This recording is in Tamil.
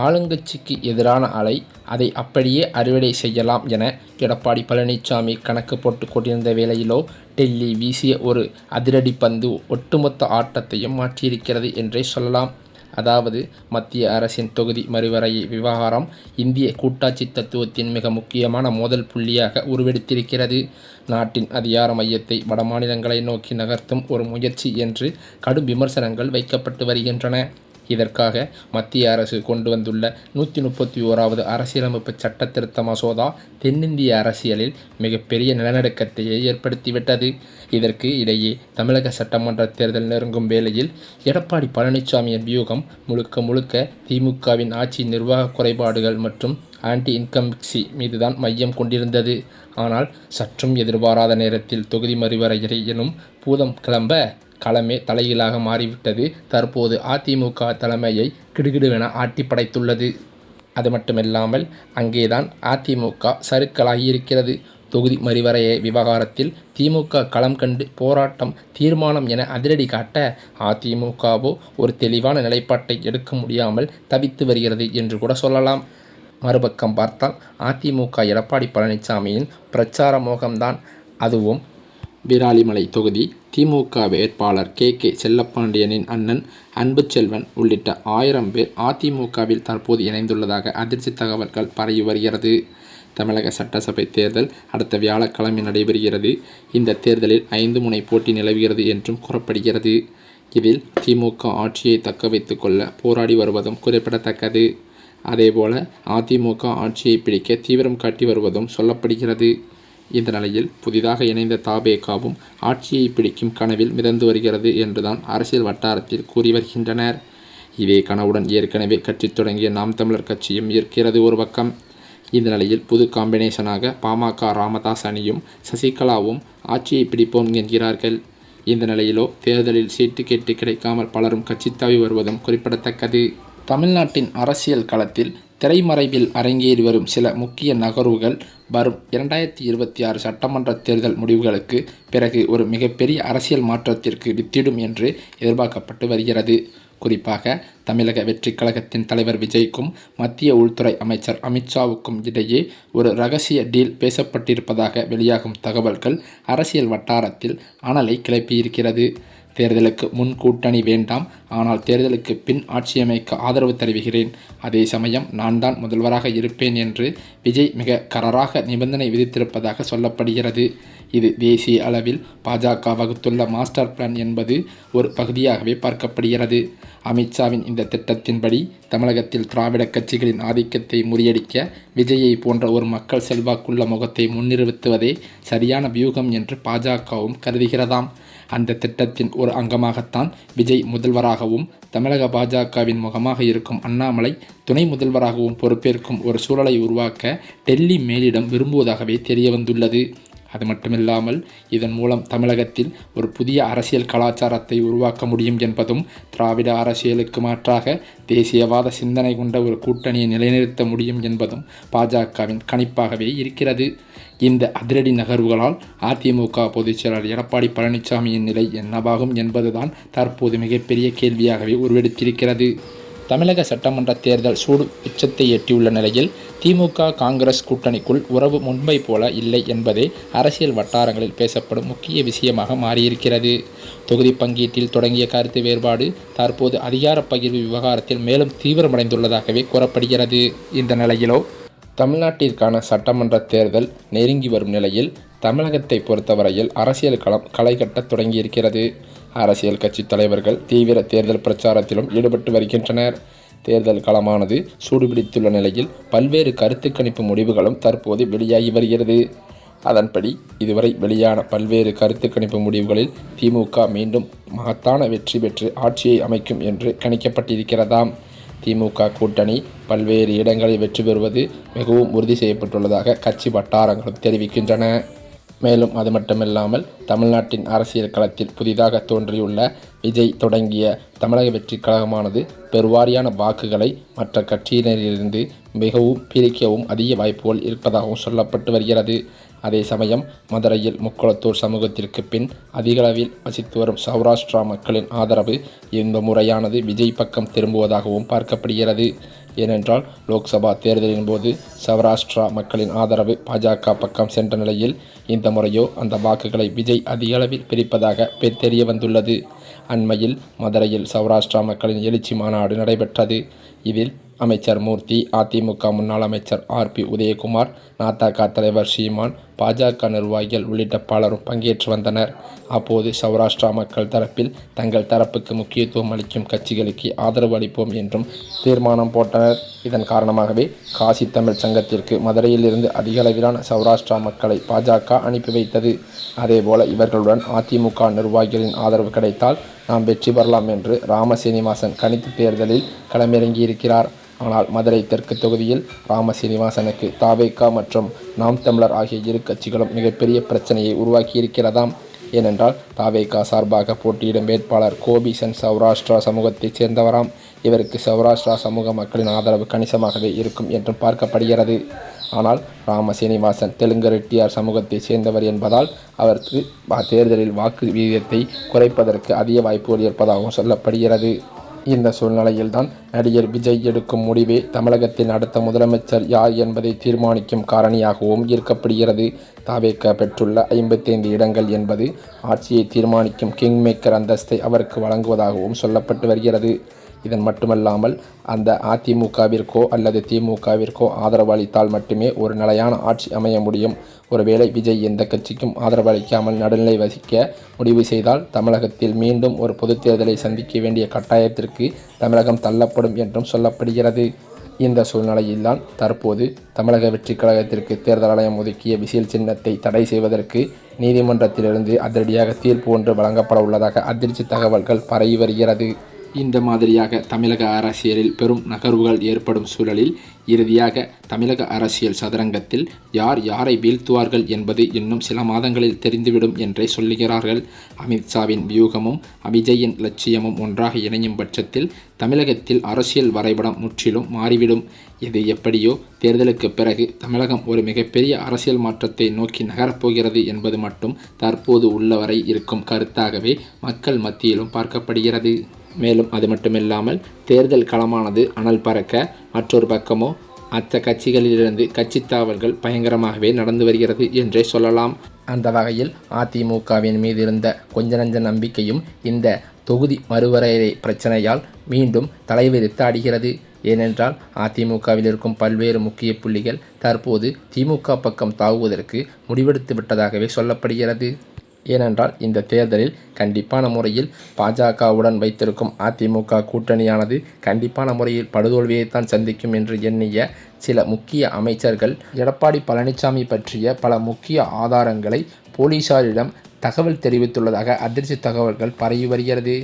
ஆளுங்கட்சிக்கு எதிரான அலை, அதை அப்படியே அறுவடை செய்யலாம் என எடப்பாடி பழனிசாமி கணக்கு போட்டுக் கொண்டிருந்த வேளையிலோ, டெல்லி வீசிய ஒரு அதிரடி பந்து ஒட்டுமொத்த ஆட்டத்தையும் மாற்றியிருக்கிறது என்றே சொல்லலாம். அதாவது, மத்திய அரசின் தொகுதி மறுவரைய விவகாரம் இந்திய கூட்டாட்சி தத்துவத்தின் மிக முக்கியமான மோதல் புள்ளியாக உருவெடுத்திருக்கிறது. நாட்டின் அதிகார மையத்தை வடமாநிலங்களை நோக்கி நகர்த்தும் ஒரு முயற்சி என்று கடும் விமர்சனங்கள் வைக்கப்பட்டு வருகின்றன. இதற்காக மத்திய அரசு கொண்டு வந்துள்ள 131வது அரசியலமைப்பு சட்ட திருத்த மசோதா தென்னிந்திய அரசியலில் மிகப்பெரிய நிலநடுக்கத்தையே ஏற்படுத்திவிட்டது. இதற்கு இடையே தமிழக சட்டமன்ற தேர்தல் நெருங்கும் வேளையில் எடப்பாடி பழனிசாமியின் வியூகம் முழுக்க முழுக்க திமுகவின் ஆட்சி நிர்வாக குறைபாடுகள் மற்றும் ஆன்டி இன்கம்பன்சி மீதுதான் மையம் கொண்டிருந்தது. ஆனால் சற்றும் எதிர்பாராத நேரத்தில் தொகுதி மறுவரையறை எனும் பூதம் கிளம்ப களமே தலைகீழாக மாறிவிட்டது. தற்போது அதிமுக தலைமையை கிடுகிடுவென ஆட்டி படைத்துள்ளது. அது மட்டுமில்லாமல் அங்கேதான் அதிமுக சறுக்கலாகியிருக்கிறது. தொகுதி மறுவரைய விவகாரத்தில் திமுக களம் கண்டு போராட்டம் தீர்மானம் என அதிரடி காட்ட, அதிமுகவோ ஒரு தெளிவான நிலைப்பாட்டை எடுக்க முடியாமல் தவித்து வருகிறது என்று கூட சொல்லலாம். மறுபக்கம் பார்த்தால் அதிமுக எடப்பாடி பழனிசாமியின் பிரச்சார மோகம்தான். அதுவும் விராலிமலை தொகுதி திமுக வேட்பாளர் கே. செல்லப்பாண்டியனின் அண்ணன் அன்புச்செல்வன் உள்ளிட்ட 1000 பேர் அதிமுகவில் தற்போது இணைந்துள்ளதாக அதிர்ச்சி தகவல்கள் பரவி வருகிறது. தமிழக சட்டசபை தேர்தல் அடுத்த வியாழக்கிழமை நடைபெறுகிறது. இந்த தேர்தலில் 5 முனை போட்டி நிலவுகிறது என்றும் கூறப்படுகிறது. இதில் திமுக ஆட்சியை தக்க வைத்து கொள்ள போராடி வருவதும் குறிப்பிடத்தக்கது. அதேபோல அதிமுக ஆட்சியை பிடிக்க தீவிரம் காட்டி வருவதும் சொல்லப்படுகிறது. இந்த நிலையில் புதிதாக இணைந்த தபேகாவும் ஆட்சியை பிடிக்கும் கனவில் மிதந்து வருகிறது என்றுதான் அரசியல் வட்டாரத்தில் கூறி வருகின்றனர். இதே கனவுடன் ஏற்கனவே கட்சி தொடங்கிய நாம் தமிழர் கட்சியும் இருக்கிறது ஒரு பக்கம். இந்த நிலையில் புது காம்பினேஷனாக பாமக ராமதாஸ் அணியும் சசிகலாவும் ஆட்சியை பிடிப்போம் என்கிறார்கள். இந்த நிலையிலோ தேர்தலில் சீட்டு கேட்டு கிடைக்காமல் பலரும் கட்சி தாவி வருவதும் குறிப்பிடத்தக்கது. தமிழ்நாட்டின் அரசியல் களத்தில் திரைமறைவில் அரங்கேறி வரும் சில முக்கிய நகர்வுகள் வரும் 2026 சட்டமன்ற தேர்தல் முடிவுகளுக்கு பிறகு ஒரு மிகப்பெரிய அரசியல் மாற்றத்திற்கு வித்திடும் என்று எதிர்பார்க்கப்பட்டு வருகிறது. குறிப்பாக தமிழக வெற்றிக் கழகத்தின் தலைவர் விஜய்க்கும் மத்திய உள்துறை அமைச்சர் அமித்ஷாவுக்கும் இடையே ஒரு ரகசிய டீல் பேசப்பட்டிருப்பதாக வெளியாகும் தகவல்கள் அரசியல் வட்டாரத்தில் அனலை கிளப்பியிருக்கிறது. தேர்தலுக்கு முன் கூட்டணி வேண்டாம், ஆனால் தேர்தலுக்கு பின் ஆட்சியமைக்க ஆதரவு தெரிவிக்கிறேன். அதே சமயம் நான் தான் முதல்வராக இருப்பேன் என்று விஜய் மிக கராராக நிபந்தனை விதித்திருப்பதாக சொல்லப்படுகிறது. இது தேசிய அளவில் பாஜக வகுத்துள்ள மாஸ்டர் பிளான் என்பது ஒரு பகுதியாகவே பார்க்கப்படுகிறது. அமித்ஷாவின் இந்த திட்டத்தின்படி தமிழகத்தில் திராவிட கட்சிகளின் ஆதிக்கத்தை முறியடிக்க விஜயை போன்ற ஒரு மக்கள் செல்வாக்குள்ள முகத்தை முன்னிறுத்துவதே சரியான வியூகம் என்று பாஜகவும் கருதுகிறதாம். அந்த திட்டத்தின் ஒரு அங்கமாகத்தான் விஜய் முதல்வராகவும் தமிழக பாஜகவின் முகமாக இருக்கும் அண்ணாமலை துணை முதல்வராகவும் பொறுப்பேற்கும் ஒரு சூழலை உருவாக்க டெல்லி மேலிடம் விரும்புவதாகவே தெரிய வந்துள்ளது. அது மட்டுமில்லாமல் இதன் மூலம் தமிழகத்தில் ஒரு புதிய அரசியல் கலாச்சாரத்தை உருவாக்க முடியும் என்பதும், திராவிட அரசியலுக்கு மாற்றாக தேசியவாத சிந்தனை கொண்ட ஒரு கூட்டணியை நிலைநிறுத்த முடியும் என்பதும் பாஜகவின் கணிப்பாகவே இருக்கிறது. இந்த அதிரடி நகர்வுகளால் அதிமுக பொதுச்செயலாளர் எடப்பாடி பழனிசாமியின் நிலை என்னவாகும் என்பதுதான் தற்போது மிகப்பெரிய கேள்வியாகவே உருவெடுத்திருக்கிறது. தமிழக சட்டமன்ற தேர்தல் சூடு உச்சத்தை எட்டியுள்ள நிலையில் திமுக காங்கிரஸ் கூட்டணிக்குள் உறவு முன்பை போல இல்லை என்பதே அரசியல் வட்டாரங்களில் பேசப்படும் முக்கிய விஷயமாக மாறியிருக்கிறது. தொகுதி பங்கீட்டில் தொடங்கிய கருத்து வேறுபாடு தற்போது அதிகார பகிர்வு விவகாரத்தில் மேலும் தீவிரமடைந்துள்ளதாகவே கூறப்படுகிறது. இந்த நிலையிலோ தமிழ்நாட்டிற்கான சட்டமன்ற தேர்தல் நெருங்கி வரும் நிலையில் தமிழகத்தை பொறுத்தவரையில் அரசியல் களம் களை கட்டத் தொடங்கியிருக்கிறது. அரசியல் கட்சி தலைவர்கள் தீவிர தேர்தல் பிரச்சாரத்திலும் ஈடுபட்டு வருகின்றனர். தேர்தல் களமானது சூடுபிடித்துள்ள நிலையில் பல்வேறு கருத்து கணிப்பு முடிவுகளும் தற்போது வெளியாகி வருகிறது. அதன்படி இதுவரை வெளியான பல்வேறு கருத்து கணிப்பு முடிவுகளில் திமுக மீண்டும் மகத்தான வெற்றி பெற்று ஆட்சியை அமைக்கும் என்று கணிக்கப்பட்டிருக்கிறதாம். திமுக கூட்டணி பல்வேறு இடங்களில் வெற்றி பெறுவது மிகவும் உறுதி செய்யப்பட்டுள்ளதாக கட்சி வட்டாரங்களும் தெரிவிக்கின்றன. மேலும் அது மட்டுமில்லாமல் தமிழ்நாட்டின் அரசியல் களத்தில் புதிதாக தோன்றியுள்ள விஜய் தொடங்கிய தமிழக வெற்றி கழகமானது பெருவாரியான வாக்குகளை மற்ற கட்சியினரிலிருந்து மிகவும் பிரிக்கவும் அதிக வாய்ப்புகள் இருப்பதாகவும் சொல்லப்பட்டு வருகிறது. அதே சமயம் மதுரையில் முக்குளத்தூர் சமூகத்திற்கு பின் அதிகளவில் வசித்து வரும் சௌராஷ்டிரா மக்களின் ஆதரவு இந்த முறையானது விஜய் பக்கம் திரும்புவதாகவும் பார்க்கப்படுகிறது. ஏனென்றால் லோக்சபா தேர்தலின் போது சௌராஷ்டிரா மக்களின் ஆதரவு பாஜக பக்கம் சென்ற நிலையில் இந்த முறையோ அந்த வாக்குகளை விஜய் அதிக அளவில் பிரிப்பதாக தெரிய வந்துள்ளது. அண்மையில் மதுரையில் சௌராஷ்டிரா மக்களின் எழுச்சி மாநாடு நடைபெற்றது. இதில் அமைச்சர் மூர்த்தி, அதிமுக முன்னாள் அமைச்சர் RP உதயகுமார், நாதக தலைவர் சீமான், பாஜக நிர்வாகிகள் உள்ளிட்ட பலரும் பங்கேற்று வந்தனர். அப்போது சௌராஷ்டிரா மக்கள் தரப்பில் தங்கள் தரப்புக்கு முக்கியத்துவம் அளிக்கும் கட்சிகளுக்கு ஆதரவு அளிப்போம் என்றும் தீர்மானம் போட்டனர். இதன் காரணமாகவே காசி தமிழ் சங்கத்திற்கு மதுரையில் இருந்து அதிக அளவிலான சௌராஷ்டிரா மக்களை பாஜக அனுப்பி வைத்தது. அதேபோல இவர்களுடன் அதிமுக நிர்வாகிகளின் ஆதரவு கிடைத்தால் நாம் வெற்றி பெறலாம் என்று ராமசீனிவாசன் கணித்து தேர்தலில் களமிறங்கியிருக்கிறார். ஆனால் மதுரை தெற்கு தொகுதியில் ராமசீனிவாசனுக்கு தவேக மற்றும் நாம் தமிழர் ஆகிய இரு கட்சிகளும் மிகப்பெரிய பிரச்சனையை உருவாக்கியிருக்கிறதாம். ஏனென்றால் தவேக சார்பாக போட்டியிடும் வேட்பாளர் கோபிசன் சௌராஷ்டிரா சமூகத்தைச் சேர்ந்தவராம். இவருக்கு சௌராஷ்டிரா சமூக மக்களின் ஆதரவு கணிசமாகவே இருக்கும் என்றும் பார்க்கப்படுகிறது. ஆனால் ராமசீனிவாசன் தெலுங்கு ரெட்டியார் சமூகத்தை சேர்ந்தவர் என்பதால் அவருக்கு தேர்தலில் வாக்கு விகிதத்தை குறைப்பதற்கு அதிக வாய்ப்புகள் இருப்பதாகவும் சொல்லப்படுகிறது. இந்த சூழ்நிலையில்தான் நடிகர் விஜய் எடுக்கும் முடிவே தமிழகத்தின் அடுத்த முதலமைச்சர் யார் என்பதை தீர்மானிக்கும் காரணியாகவும் இருக்கப்படுகிறது. தவேக பெற்றுள்ள 55 இடங்கள் என்பது ஆட்சியை தீர்மானிக்கும் கிங்மேக்கர் அந்தஸ்தை அவருக்கு வழங்குவதாகவும் சொல்லப்பட்டு வருகிறது. இதன் மட்டுமல்லாமல் அந்த அதிமுகவிற்கோ அல்லது திமுகவிற்கோ ஆதரவு அளித்தால் மட்டுமே ஒரு நிலையான ஆட்சி அமைய முடியும். ஒருவேளை விஜய் எந்த கட்சிக்கும் ஆதரவு அளிக்காமல் நடுநிலை வகிக்க முடிவு செய்தால் தமிழகத்தில் மீண்டும் ஒரு பொதுத் தேர்தலை சந்திக்க வேண்டிய கட்டாயத்திற்கு தமிழகம் தள்ளப்படும் என்றும் சொல்லப்படுகிறது. இந்த சூழ்நிலையில்தான் தற்போது தமிழக வெற்றிக் கழகத்திற்கு தேர்தல் ஆணையம் ஒதுக்கிய விசில் சின்னத்தை தடை செய்வதற்கு நீதிமன்றத்திலிருந்து அதிரடியாக தீர்ப்பு ஒன்று வழங்கப்பட உள்ளதாக அதிர்ச்சி தகவல்கள் பரவி வருகிறது. இந்த மாதிரியாக தமிழக அரசியலில் பெரும் நகர்வுகள் ஏற்படும் சூழலில் இறுதியாக தமிழக அரசியல் சதுரங்கத்தில் யார் யாரை வீழ்த்துவார்கள் என்பது இன்னும் சில மாதங்களில் தெரிந்துவிடும் என்றே சொல்லுகிறார்கள். அமித்ஷாவின் வியூகமும் விஜயின் லட்சியமும் ஒன்றாக இணையும் பட்சத்தில் தமிழகத்தில் அரசியல் வரைபடம் முற்றிலும் மாறிவிடும். இது எப்படியோ தேர்தலுக்கு பிறகு தமிழகம் ஒரு மிகப்பெரிய அரசியல் மாற்றத்தை நோக்கி நகரப்போகிறது என்பது மட்டும் தற்போது உள்ளவரை இருக்கும் கருத்தாகவே மக்கள் மத்தியிலும் பார்க்கப்படுகிறது. மேலும் அது மட்டுமில்லாமல் தேர்தல் களமானது அனல் பறக்க மற்றொரு பக்கமோ மற்ற கட்சிகளிலிருந்து கட்சி தாவல்கள் பயங்கரமாகவே நடந்து வருகிறது என்றே சொல்லலாம். அந்த வகையில் அதிமுகவின் மீது இருந்த கொஞ்ச நஞ்ச நம்பிக்கையும் இந்த தொகுதி மறுவரையறை பிரச்சனையால் மீண்டும் தலைவிரித்து ஆடுகிறது. ஏனென்றால் அதிமுகவில் இருக்கும் பல்வேறு முக்கிய புள்ளிகள் தற்போது திமுக பக்கம் தாவுவதற்கு முடிவெடுத்து விட்டதாகவே சொல்லப்படுகிறது. ஏனென்றால் இந்த தேர்தலில் கண்டிப்பான முறையில் பாஜகவுடன் வைத்திருக்கும் அதிமுக கூட்டணியானது கண்டிப்பான முறையில் படுதோல்வியைத்தான் சந்திக்கும் என்று எண்ணிய சில முக்கிய அமைச்சர்கள் எடப்பாடி பழனிசாமி பற்றிய பல முக்கிய ஆதாரங்களை போலீசாரிடம் தகவல் தெரிவித்துள்ளதாக அதிர்ச்சி தகவல்கள் பரவி வருகிறது.